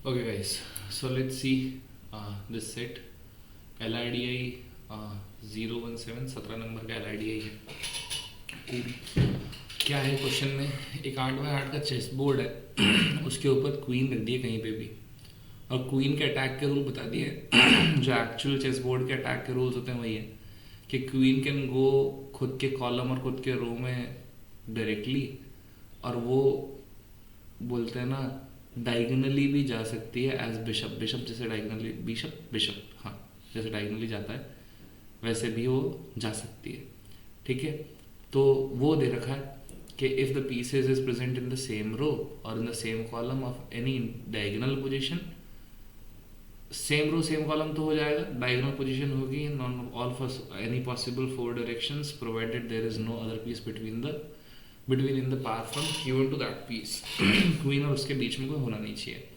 Okay, guys. So let's see this set. LIDI 017 17 number का LIDI है. क्या है क्वेश्चन में? एक 8x8 का चेस बोर्ड है. उसके ऊपर क्वीन रख दी है कहीं पे भी, और क्वीन के अटैक के रूल बता दिए. जो एक्चुअल चेस बोर्ड के अटैक के रूल्स होते हैं वही है कि क्वीन कैन गो खुद के कॉलम और खुद के रो में डायरेक्टली, और वो बोलते हैं ना डायगनली भी जा सकती है एज बिशप. बिशप जैसे डायगनली बिशप बिशप हाँ, जैसे डायगनली जाता है वैसे भी वो जा सकती है. ठीक है, तो वो दे रखा है कि if the pieces is present in the same row और in the same column of any diagonal position. Same row same column तो हो जाएगा, डायगोनल पोजीशन होगी in all for any possible four directions provided there is no other piece between in the path from given to that piece. Queen और उसके बीच में कोई होना नहीं चाहिए.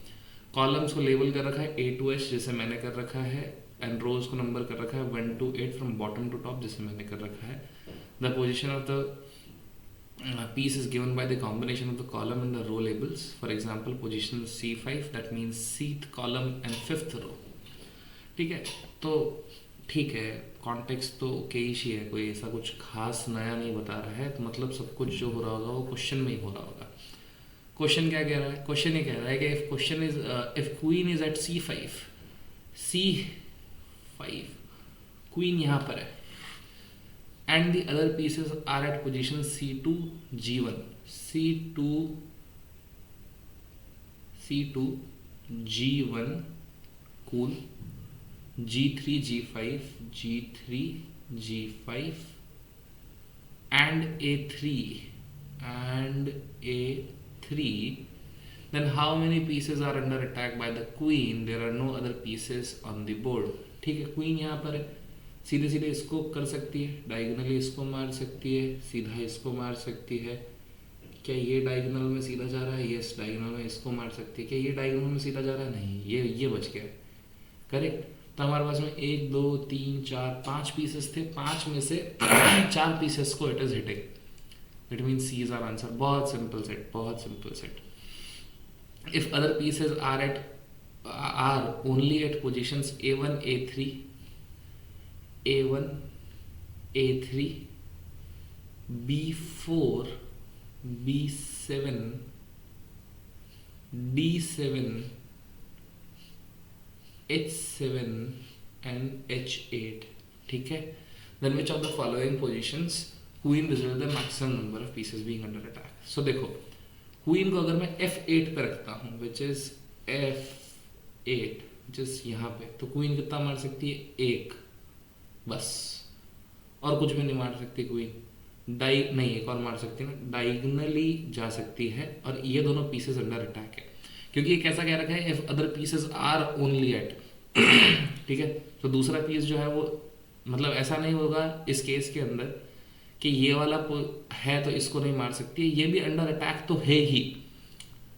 कॉलम्स को लेबल कर रखा है A to H जैसे मैंने कर रखा है, एंड रोज को नंबर कर रखा है 1 to 8 from bottom to top जैसे मैंने कर रखा है. The position of the piece is given by the combination of the column and the row labels. For example, position C5 that means seventh column and fifth row. ठीक है, तो ठीक है, कॉन्टेक्स्ट तो केश ही है, कोई ऐसा कुछ खास नया नहीं बता रहा है, तो मतलब सब कुछ जो हो रहा होगा वो क्वेश्चन में ही हो रहा होगा. क्वेश्चन क्या कह रहा है? क्वेश्चन ये कह रहा है कि if question is if queen is at C5 queen यहाँ पर है and the other pieces are at position C2 G1 C2 G1 cool G3 G5 G3 G5 and A3 then how many pieces are under attack by the queen? There are no other pieces on the board. ठीक है, queen यहाँ पर है, सीधे सीधे इसको कर सकती है, डायगोनली इसको मार सकती है, सीधा इसको मार सकती है. क्या ये डायगोनल में सीधा जा रहा है? यस, डायगोनल में इसको मार सकती है. क्या ये डायगोनल में सीधा जा रहा है? नहीं, ये बच गया. करेक्ट. तो हमारे पास में 1 2 3 4 5 पीसेस थे, 5 में से 4 पीसेस को it is hitting. It mean C is our answer. बहुत सिंपल सेट, बहुत simple set. If other pieces are only at positions A1 A3 B4 B7 D7 H7 and H8. ठीक है, then which of the following positions queen result the maximum number of pieces being under attack. So देखो, queen को अगर मैं F8 पे रखता हूँ which is F8 which is यहाँ पे, तो क्वीन कितना मार सकती है? 1 बस, और कुछ भी नहीं मार सकती क्वीन. नहीं, एक और मार सकती है ना, डायगोनली जा सकती है, और ये दोनों पीसेस अंडर अटैक है क्योंकि ये कैसा कह रखा है? If other pieces are only at. ठीक है, तो दूसरा पीस जो है वो मतलब ऐसा नहीं होगा इस केस के अंदर कि ये वाला है तो इसको नहीं मार सकती, ये भी अंडर अटैक तो है ही.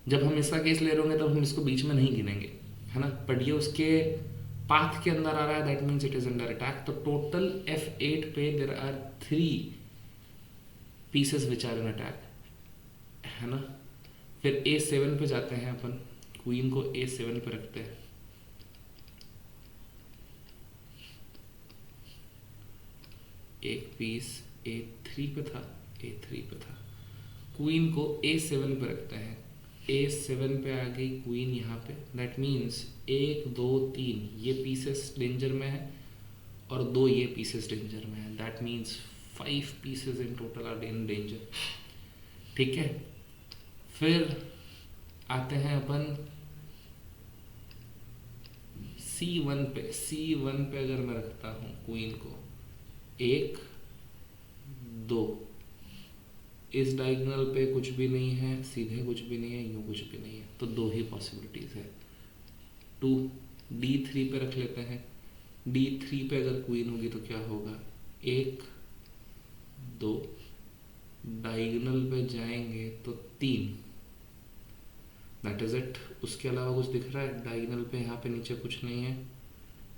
जब हम इसका केस ले रहे होंगे तब हम इसको बीच में नहीं गिनेंगे, है ना, बट ये उसके पाथ के अंदर आ रहा है, that means it is under attack. तो टोटल F8 पे there are 3 pieces which are in attack, है ना. फिर A7 पे जाते हैं अपन, क्वीन को A7 पे रखते हैं. एक पीस A3 पे था, क्वीन को A7 पे रखते हैं. A7 पे आ गई क्वीन यहाँ पे, दैट मीन्स 1 2 3 ये पीसेस डेंजर में है और 2 ये पीसेस डेंजर में है. That means 5 pieces in total are in danger. ठीक है, फिर आते हैं अपन C1 पे. C1 पे अगर मैं रखता हूँ क्वीन को 1 2, इस डायगोनल पे कुछ भी नहीं है, सीधे कुछ भी नहीं है, यूं कुछ भी नहीं है, तो 2 ही पॉसिबिलिटीज है. 2 D3 पे रख लेते हैं. D3 पे अगर क्वीन होगी तो क्या होगा? 1 2, डायगोनल पे जाएंगे तो 3, दैट इज इट. उसके अलावा कुछ दिख रहा है? डायगोनल पे यहाँ पे नीचे कुछ नहीं है,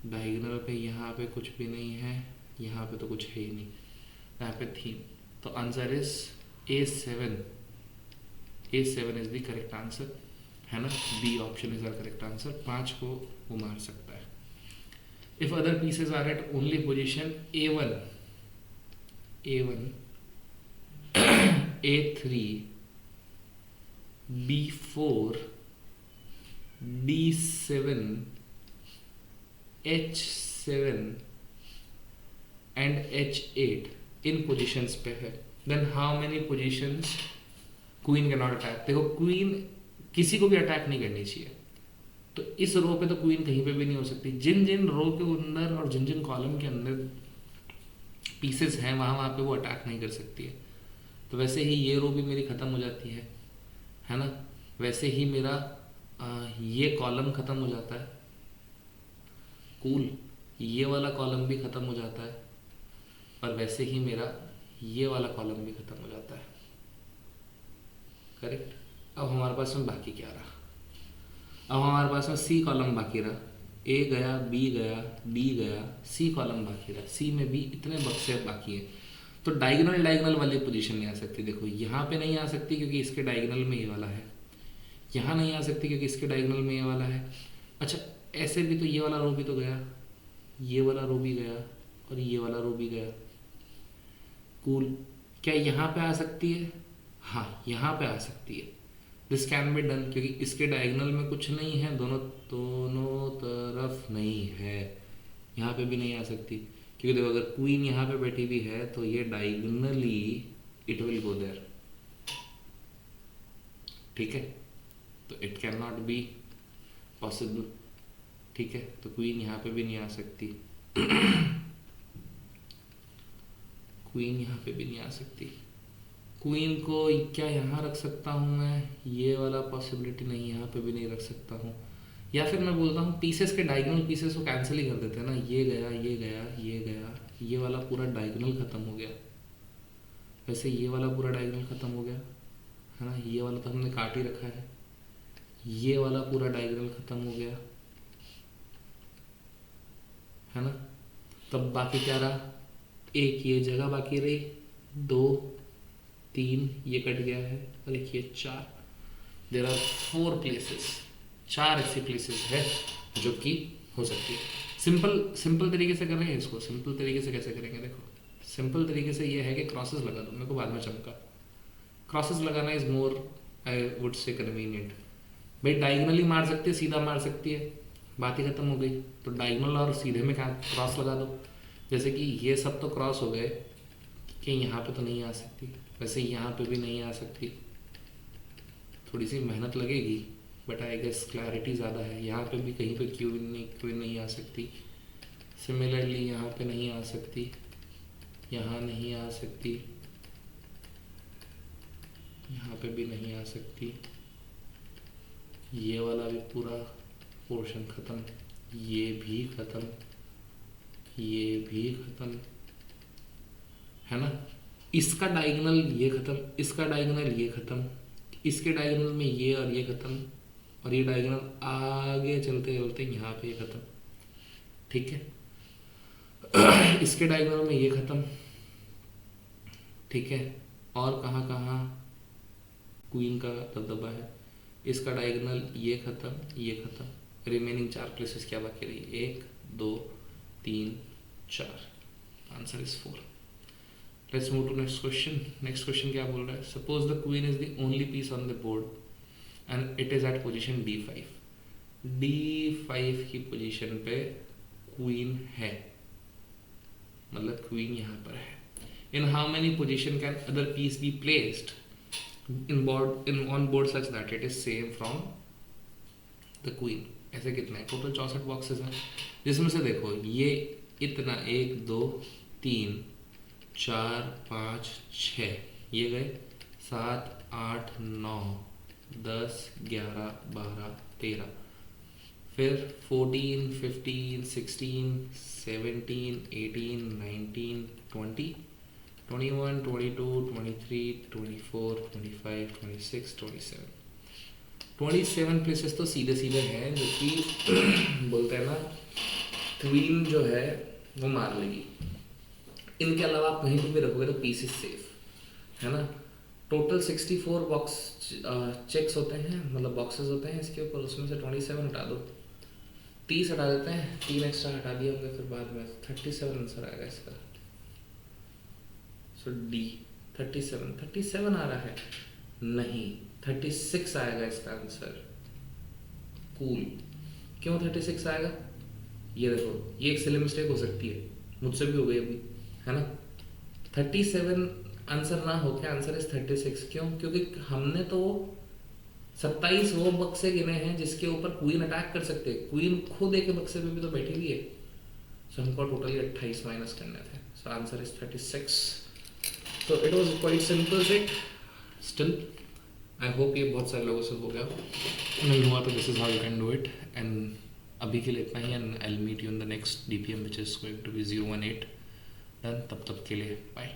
डायगोनल पे यहाँ पे कुछ भी नहीं है, यहाँ पे तो कुछ है ही नहीं, यहाँ पे थीम. तो answer is A7 is the correct answer. है ना, B option is our correct answer. 5 को वो मार सकता है। If other pieces are at only position A1, A3, B4, D7, H7 and H8 in positions पे है, then how many positions queen can not attack. देखो क्वीन किसी को भी अटैक नहीं करनी चाहिए, तो इस रो पे तो क्वीन कहीं पे भी नहीं हो सकती। जिन जिन रो के अंदर और जिन जिन कॉलम के अंदर पीसेस हैं वहाँ पे वो अटैक नहीं कर सकती है। तो वैसे ही ये रो भी मेरी ख़त्म हो जाती है ना, वैसे ही मेरा ये कॉलम ख़त्म हो जाता है, कूल, ये वाला कॉलम भी ख़त्म हो जाता है, और वैसे ही मेरा ये वाला कॉलम भी ख़त्म हो जाता है। करेक्ट। अब हमारे पास में बाकी क्या रहा? अब हमारे पास में सी कॉलम बाकी रहा। ए गया, बी गया, डी गया, सी कॉलम बाकी रहा। सी में भी इतने बक्से बाकी है, तो डायगोनल वाली पोजीशन नहीं आ सकती। देखो यहाँ पे नहीं आ सकती क्योंकि इसके डायगोनल में ये वाला है, यहाँ नहीं आ सकती क्योंकि इसके डायगोनल में ये वाला है। अच्छा ऐसे भी तो ये वाला रो भी तो गया, ये वाला रो भी गया, और ये वाला रो भी गया। कूल। क्या यहाँ पे आ सकती है? हाँ यहाँ पे आ सकती है। दिस कैन बी डन, क्योंकि इसके डायगोनल में कुछ नहीं है, दोनों तरफ नहीं है। यहाँ पे भी नहीं आ सकती क्योंकि देखो अगर क्वीन यहाँ पे बैठी भी है तो ये diagonally it will go there. ठीक है, तो it can not be possible. ठीक है, तो क्वीन यहाँ पे भी नहीं आ सकती, क्वीन यहाँ पे भी नहीं आ सकती। क्वीन को क्या यहाँ रख सकता हूँ मैं? ये वाला पॉसिबिलिटी नहीं, यहाँ पे भी नहीं रख सकता हूँ। या फिर मैं बोलता हूँ पीसेस के डायगोनल पीसेस को कैंसिल ही कर देते हैं ना। ये गया, ये गया, ये गया, ये वाला पूरा डायगोनल ख़त्म हो गया। वैसे ये वाला पूरा डायगोनल ख़त्म हो गया है ना, ये वाला तो हमने काट ही रखा है। ये वाला पूरा डायगोनल ख़त्म हो गया है ना। तब बाकी क्या रहा? एक ये जगह बाकी रही, 2 3 ये कट गया है, और एक ये 4। देयर आर 4 प्लेसेस, 4 ऐसी प्लेसेस है जो कि हो सकती है। सिंपल तरीके से कर रहे हैं इसको। सिंपल तरीके से कैसे करेंगे? देखो सिंपल तरीके से ये है कि क्रॉसेस लगा दो। मेरे को बाद में चमका, क्रॉसेस लगाना is more I would say convenient. भाई डायगोनली मार सकती है, सीधा मार सकती है, बात ही खत्म हो गई। तो डायगोनल और सीधे में क्रॉस लगा दो। जैसे कि ये सब तो क्रॉस हो गए कि यहाँ पे तो नहीं आ सकती, वैसे यहाँ पे भी नहीं आ सकती। थोड़ी सी मेहनत लगेगी बट आई गेस क्लैरिटी ज़्यादा है। यहाँ पे भी कहीं पे क्यों नहीं आ सकती। सिमिलरली यहाँ पे नहीं आ सकती, यहाँ नहीं आ सकती, यहाँ पे भी नहीं आ सकती। ये वाला भी पूरा पोर्शन ख़त्म, ये भी ख़त्म, ये भी ख़त्म है ना। इसका डायगोनल ये ख़त्म, इसका डायगोनल ये ख़त्म, इसके डायगोनल में ये और ये ख़त्म, और ये डायगोनल आगे चलते चलते यहाँ पे ख़त्म। ठीक है, इसके डायगोनल में ये ख़त्म। ठीक है, और कहाँ कहाँ क्वीन का दबदबा है। इसका डायगोनल ये ख़त्म, ये ख़त्म। रिमेनिंग 4 प्लेसेस क्या बाकी रही? 1 2 3 4। Answer is 4। Let's move to next question. Next question क्या बोल रहा है? Suppose the queen is the only piece on the board and it is at position D5। D5 की पोजीशन पे क्वीन है, मतलब क्वीन यहाँ पर है। In how many position can other piece be placed in on board such that it is same from the queen? ऐसे कितने? Total 64 boxes हैं, जिसमें से देखो ये इतना 1 2 3 4 5 6 ये गए, 7 8 9 10 11 12 13, फिर 14 15 16 17 18 19 20 21 22 23 24 25 26 27 प्लेसेस तो सीधे सीधे हैं जो कि बोलते हैं ना क्वीन जो है वो मार लेगी। इनके अलावा आप कहीं भी रखोगे तो पीस इज सेफ है ना। टोटल 64 बॉक्स चेक्स होते हैं, मतलब बॉक्सेस होते हैं इसके ऊपर, उसमें से 27 हटा दो, 30 हटा देते हैं, 3 एक्स्ट्रा हटा दिए होंगे फिर बाद में, 37 आंसर आएगा इसका। सो डी 37 आ रहा है, नहीं 36 आएगा इसका आंसर। कूल। क्यों 36 आएगा? ये देखो, ये एक सिली मिस्टेक हो सकती है, मुझसे भी हो गई अभी, है ना। 37 आंसर ना हो के आंसर इज 36। क्यों? क्योंकि हमने तो 27 वो बक्से गिने हैं जिसके ऊपर क्वीन अटैक कर सकते हैं, क्वीन खुद एक बक्से पे भी तो बैठी हुई है। सो हमको टोटली 28 माइनस करने थे। So answer is 36। तो it was quite simple trick. Still I hope ये बहुत सारे लोगों से हो गया, नहीं हुआ तो this is how you can do it. And अभी के लिए इतना ही, and I will meet you in the next DPM which is going to be 018। Done, तब तक के लिए बाय।